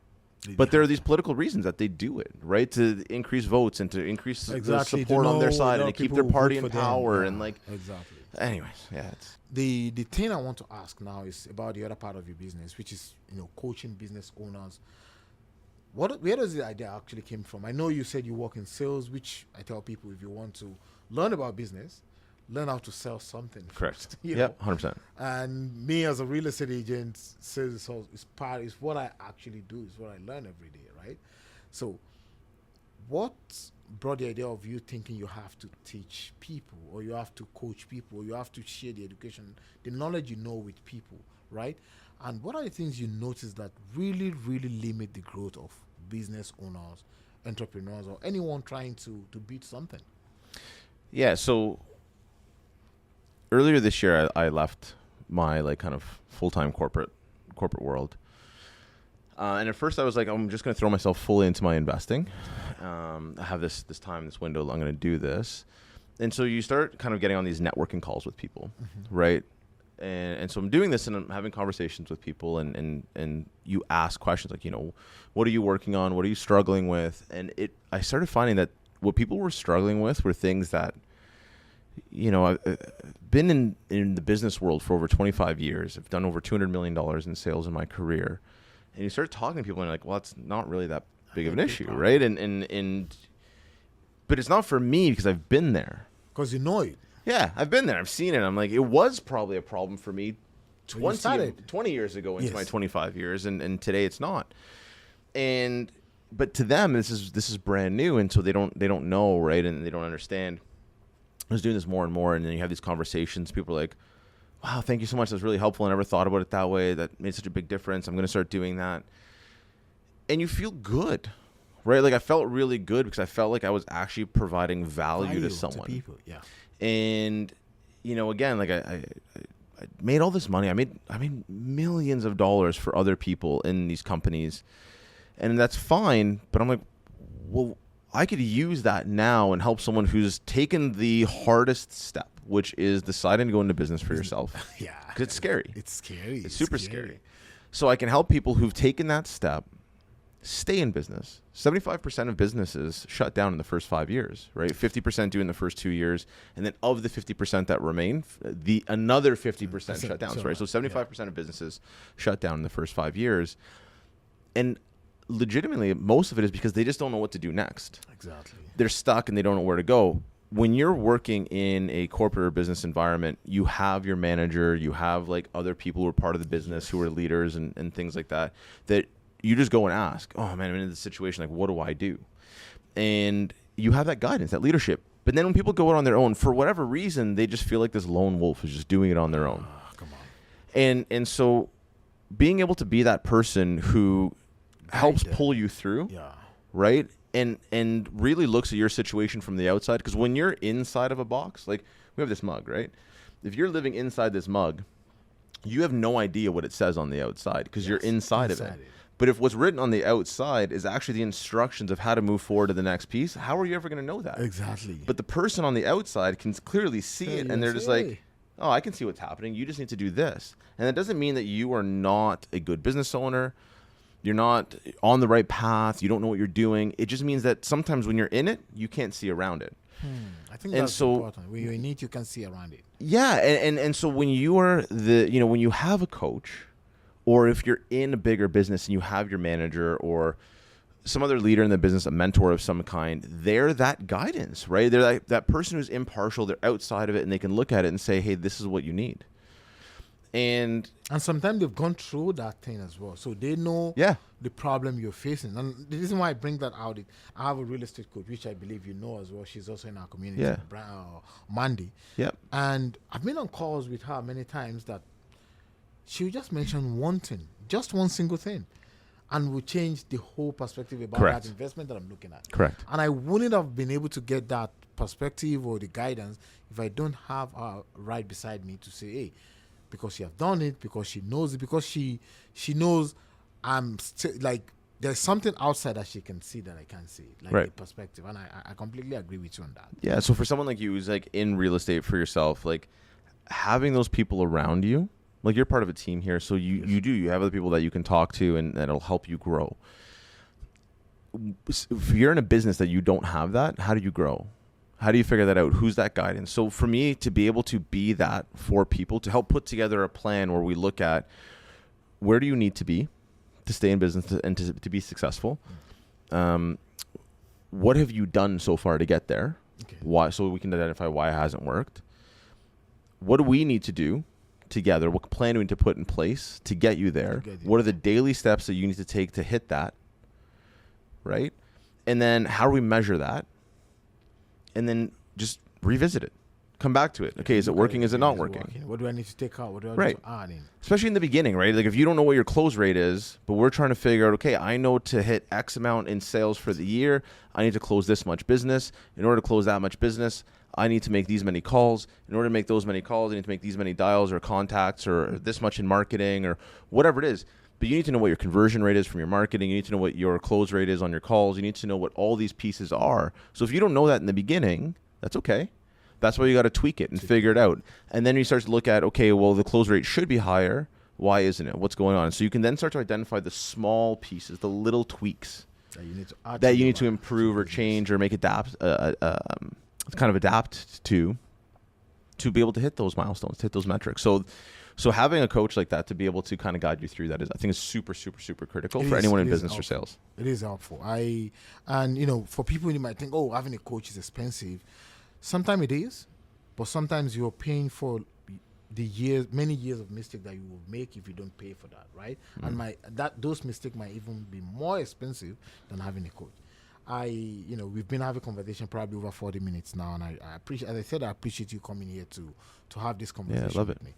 But there are these political reasons that they do it, right? To increase votes and to increase the support on their side and to keep their party in power and like. Exactly. Anyways, yeah. It's The thing I want to ask now is about the other part of your business, which is coaching business owners. Where does the idea actually came from? I know you said you work in sales, which I tell people, if you want to learn about business, learn how to sell something. correct. You Yeah, know? 100%. And me as a real estate agent, sales is what I actually do, is what I learn every day, right? So what brought the idea of you thinking you have to teach people, or you have to coach people, or you have to share the education, the knowledge with people, right? And what are the things you notice that really, really limit the growth of business owners, entrepreneurs, or anyone trying to beat something? Yeah, so earlier this year, I left my like kind of full-time corporate world. And at first I was like, I'm just going to throw myself fully into my investing. I have this window, I'm going to do this. And so you start kind of getting on these networking calls with people, right? And so I'm doing this and I'm having conversations with people and you ask questions like, what are you working on? What are you struggling with? And I started finding that what people were struggling with were things that, I've been in the business world for over 25 years. I've done over $200 million in sales in my career. And you start talking to people and you're like, well, it's not really that big of an issue, right? But it's not for me because I've been there. Because you know it. Yeah, I've been there. I've seen it. I'm like, it was probably a problem for me 20 years ago into my 25 years, and today it's not. But to them, this is brand new, and so they don't know, right? And they don't understand. I was doing this more and more, and then you have these conversations. People are like, wow, thank you so much. That was really helpful. I never thought about it that way. That made such a big difference. I'm going to start doing that. And you feel good, right? Like I felt really good because I felt like I was actually providing value to someone. To people, yeah. And, again, like I made all this money. I made millions of dollars for other people in these companies. And that's fine. But I'm like, well, I could use that now and help someone who's taken the hardest step, which is deciding to go into business for yourself. Yeah. Because it's scary. It's scary. It's super scary. So I can help people who've taken that step stay in business. 75% of businesses shut down in the first 5 years, right? 50% do in the first 2 years. And then of the 50% that remain, another 50% shut down, right? So 75% of businesses shut down in the first 5 years. And legitimately, most of it is because they just don't know what to do next. Exactly. They're stuck and they don't know where to go. When you're working in a corporate or business environment, you have your manager, you have like other people who are part of the business, who are leaders and things like that you just go and ask, oh man, I'm in this situation, like what do I do? And you have that guidance, that leadership. But then when people go out on their own, for whatever reason, they just feel like this lone wolf is just doing it on their own. Come on. And so being able to be that person who helps pull you through, right? And really looks at your situation from the outside. Because when you're inside of a box, like we have this mug, right? If you're living inside this mug, you have no idea what it says on the outside because you're inside of it. But if what's written on the outside is actually the instructions of how to move forward to the next piece, how are you ever going to know that? Exactly. But the person on the outside can clearly see it, and they're just like, oh, I can see what's happening. You just need to do this. And that doesn't mean that you are not a good business owner. You're not on the right path. You don't know what you're doing. It just means that sometimes when you're in it, you can't see around it. I think And that's so, important. When you're in it, you can see around it. yeah, and so when you are when you have a coach, or if you're in a bigger business and you have your manager or some other leader in the business, a mentor of some kind, they're that guidance, right? They're that person who's impartial. They're outside of it, and they can look at it and say, hey, this is what you need. And sometimes they've gone through that thing as well. So they know the problem you're facing. And the reason why I bring that out, I have a real estate coach, which I believe you know as well. She's also in our community, Mandy. Yep. And I've been on calls with her many times that she would just mention one thing, just one single thing, and will change the whole perspective about that investment that I'm looking at. Correct. And I wouldn't have been able to get that perspective or the guidance if I don't have her right beside me to say, hey, because she have done it, because she knows it, because she knows I'm still like there's something outside that she can see that I can't see, like the perspective. And I completely agree with you on that. Yeah. So for someone like you who's like in real estate for yourself, like having those people around you, like you're part of a team here, so you have other people that you can talk to and that'll help you grow. If you're in a business that you don't have that, how do you grow? How do you figure that out? Who's that guidance? So for me to be able to be that for people, to help put together a plan where we look at where do you need to be to stay in business and to be successful? What have you done so far to get there? Okay. Why? So we can identify why it hasn't worked. What do we need to do together? What plan do we need to put in place to get you there? What are the daily steps that you need to take to hit that? Right? And then how do we measure that? And then just revisit it. Come back to it. Okay, is it working? Is it not working? What do I need to take out? What do I need to add in? Especially in the beginning, right? Like if you don't know what your close rate is, but we're trying to figure out, okay, I know to hit X amount in sales for the year, I need to close this much business. In order to close that much business, I need to make these many calls. In order to make those many calls, I need to make these many dials or contacts or this much in marketing or whatever it is. But you need to know what your conversion rate is from your marketing. You need to know what your close rate is on your calls. You need to know what all these pieces are. So if you don't know that in the beginning, that's okay. That's why you got to tweak it and figure it out. And then you start to look at, okay, well, the close rate should be higher. Why isn't it? What's going on? So you can then start to identify the small pieces, the little tweaks that you need to improve or change or make adapt, adapt to be able to hit those milestones, to hit those metrics. So having a coach like that to be able to kind of guide you through that is, I think, is super, super, super critical for anyone in business or sales. It is helpful. For people, you might think, oh, having a coach is expensive. Sometimes it is, but sometimes you're paying for many years of mistake that you will make if you don't pay for that, right? Mm. And those mistakes might even be more expensive than having a coach. We've been having a conversation probably over 40 minutes now, and I appreciate, as I said, I appreciate you coming here to have this conversation with me.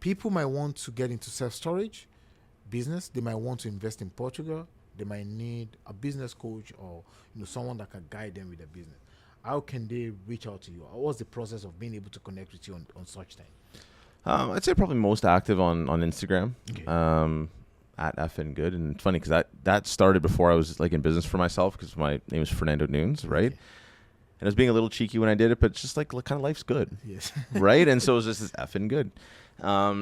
People might want to get into self-storage business. They might want to invest in Portugal. They might need a business coach or someone that can guide them with their business. How can they reach out to you? What's the process of being able to connect with you on such thing? I'd say probably most active on Instagram, at FN Good. And it's funny because that started before I was like in business for myself, because my name is Fernando Nunes, right? Okay. And I was being a little cheeky when I did it, but it's just like kind of life's good, yes, right? And so it was just this FN Good.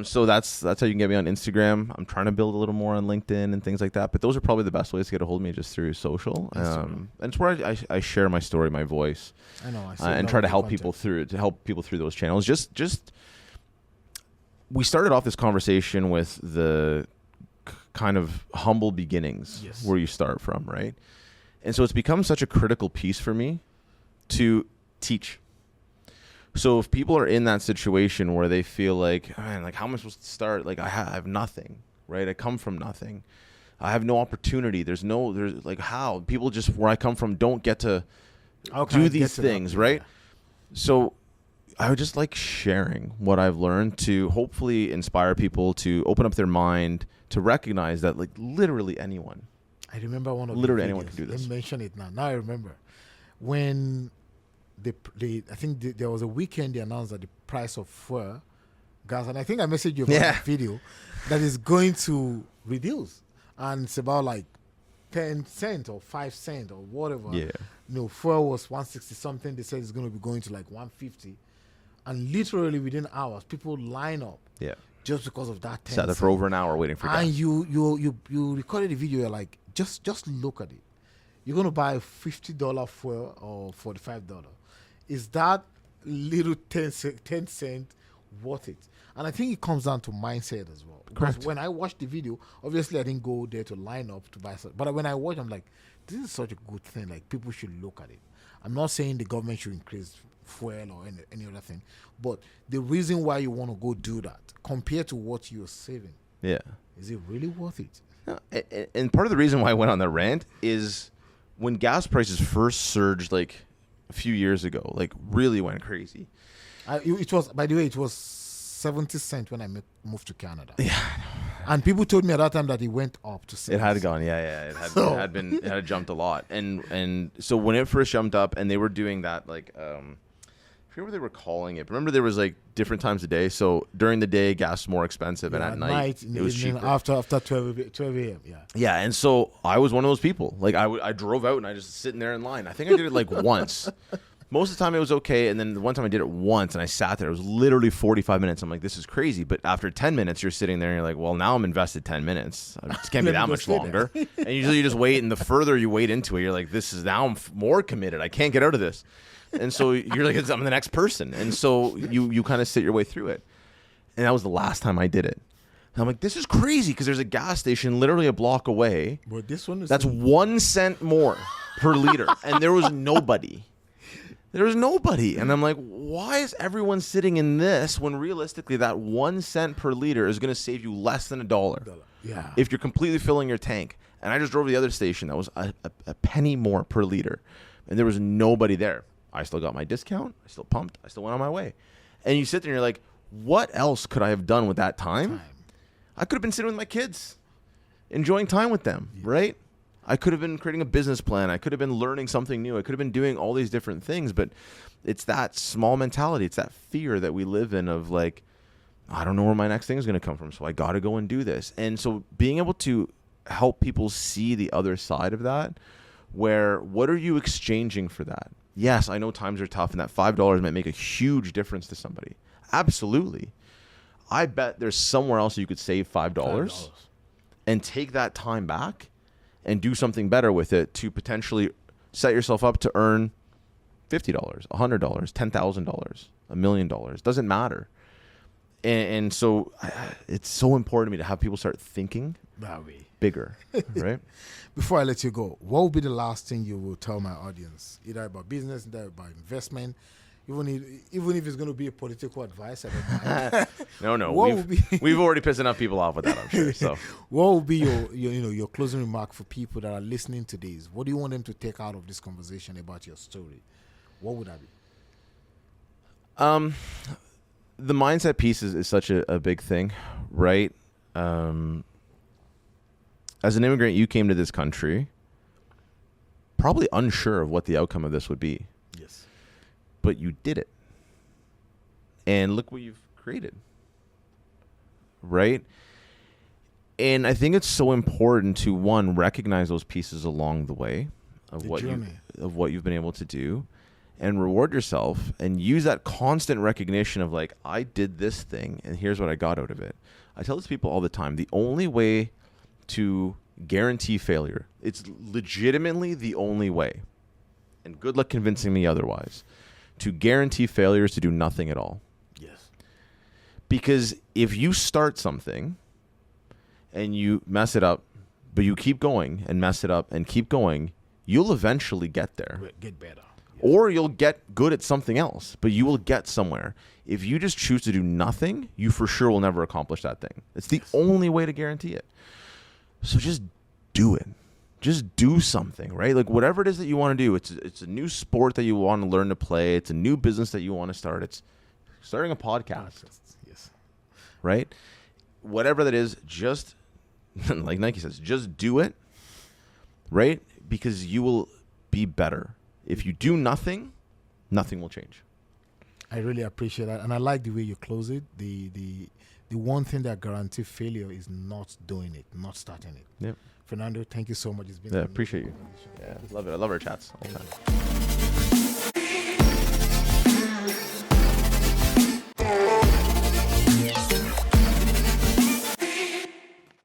So that's how you can get me on Instagram. I'm trying to build a little more on LinkedIn and things like that, but those are probably the best ways to get a hold of me, just through social. And it's where I share my story, my voice, and try to help people through those channels. Just we started off this conversation with the kind of humble beginnings, where you start from, right? And so it's become such a critical piece for me to teach. So if people are in that situation where they feel like, man, like how am I supposed to start? Like I have nothing, right? I come from nothing. I have no opportunity. There's like how people just where I come from don't get to do these things, right? Yeah. So I would just like sharing what I've learned to hopefully inspire people to open up their mind to recognize that like literally anyone. I remember one of literally anyone can do this. Let me mention it now. Now I remember when I think there was a weekend they announced that the price of fuel, gas, and I think I messaged you about that video, that is going to reduce, and it's about like 10 cents or 5 cents or whatever. Yeah. Fuel was 160 something. They said it's going to be going to like 150, and literally within hours, people line up. Yeah. Just because of that 10 sat there for over an hour waiting for gas. And you recorded the video. You're like, just look at it. You're going to buy $50 fuel or $45. is that little 10 cent worth it? And I think it comes down to mindset as well. Because Correct. when I watched the video, obviously I didn't go there to line up to buy something. But when I watched, I'm like, this is such a good thing. Like, people should look at it. I'm not saying the government should increase fuel or any other thing. But the reason why you want to go do that, compared to what you're saving, Yeah. is it really worth it? No, and part of the reason why I went on the rant is when gas prices first surged like a few years ago, like really went crazy. It was, by the way, it was 70 cents when I moved to Canada. Yeah. And people told me at that time that it went up to 6. It had gone, yeah. It had jumped a lot, and so when it first jumped up, and they were doing that, like, I forget what they were calling it. Remember, there was like different times a day. So during the day, gas was more expensive, and at night in it was evening, cheaper. after 12 a.m. Yeah. Yeah, and so I was one of those people. Like I drove out and I just sitting there in line. I think I did it like once. Most of the time it was okay, and then the one time I did it once and I sat there, it was literally 45 minutes. I'm like, this is crazy. But after 10 minutes, you're sitting there and you're like, well, now I'm invested 10 minutes. It can't be Let me that go much stay longer. And usually you just wait, and the further you wait into it, you're like, this is now I'm more committed. I can't get out of this. And so you're like, I'm the next person. And so you kind of sit your way through it. And that was the last time I did it. And I'm like, this is crazy, because there's a gas station literally a block away. But this one is That's 1 cent more per liter. And there was nobody. There was nobody. And I'm like, why is everyone sitting in this when realistically that 1 cent per liter is going to save you less than $1? Yeah. If you're completely filling your tank. And I just drove to the other station that was a penny more per liter. And there was nobody there. I still got my discount. I still pumped. I still went on my way. And you sit there and you're like, what else could I have done with that time? I could have been sitting with my kids, enjoying time with them, right? I could have been creating a business plan. I could have been learning something new. I could have been doing all these different things. But it's that small mentality. It's that fear that we live in of like, I don't know where my next thing is going to come from, so I got to go and do this. And so being able to help people see the other side of that, where what are you exchanging for that? Yes, I know times are tough, and that $5 might make a huge difference to somebody. Absolutely. I bet there's somewhere else you could save $5 and take that time back and do something better with it to potentially set yourself up to earn $50, $100, $10,000, $1 million. Doesn't matter. And so it's so important to me to have people start thinking bigger, right? Before I let you go, what would be the last thing you will tell my audience, either about business, either about investment, even if it's going to be a political advice? I don't mind. No. We've already pissed enough people off with that, I'm sure. So, what would be your closing remark for people that are listening to this? What do you want them to take out of this conversation about your story? What would that be? The mindset piece is such a big thing, right? As an immigrant, you came to this country probably unsure of what the outcome of this would be. Yes. But you did it. And look what you've created. Right? And I think it's so important to, one, recognize those pieces along the way of what you've been able to do, and reward yourself and use that constant recognition of like, I did this thing and here's what I got out of it. I tell this to people all the time, the only way to guarantee failure, it's legitimately the only way, and good luck convincing me otherwise, to guarantee failure is to do nothing at all. Yes. Because if you start something and you mess it up, but you keep going and mess it up and keep going, you'll eventually get there. Get better. Or you'll get good at something else, but you will get somewhere. If you just choose to do nothing, you for sure will never accomplish that thing. It's the only way to guarantee it. So just do it. Just do something, right? Like whatever it is that you want to do. It's a new sport that you want to learn to play. It's a new business that you want to start. It's starting a podcast. Yes. Right? Whatever that is, just, like Nike says, just do it, right? Because you will be better. If you do nothing, nothing will change. I really appreciate that. And I like the way you close it. The one thing that guarantees failure is not doing it, not starting it. Yep. Fernando, thank you so much. It's been appreciate you. Yeah, love it. I love our chats all the time.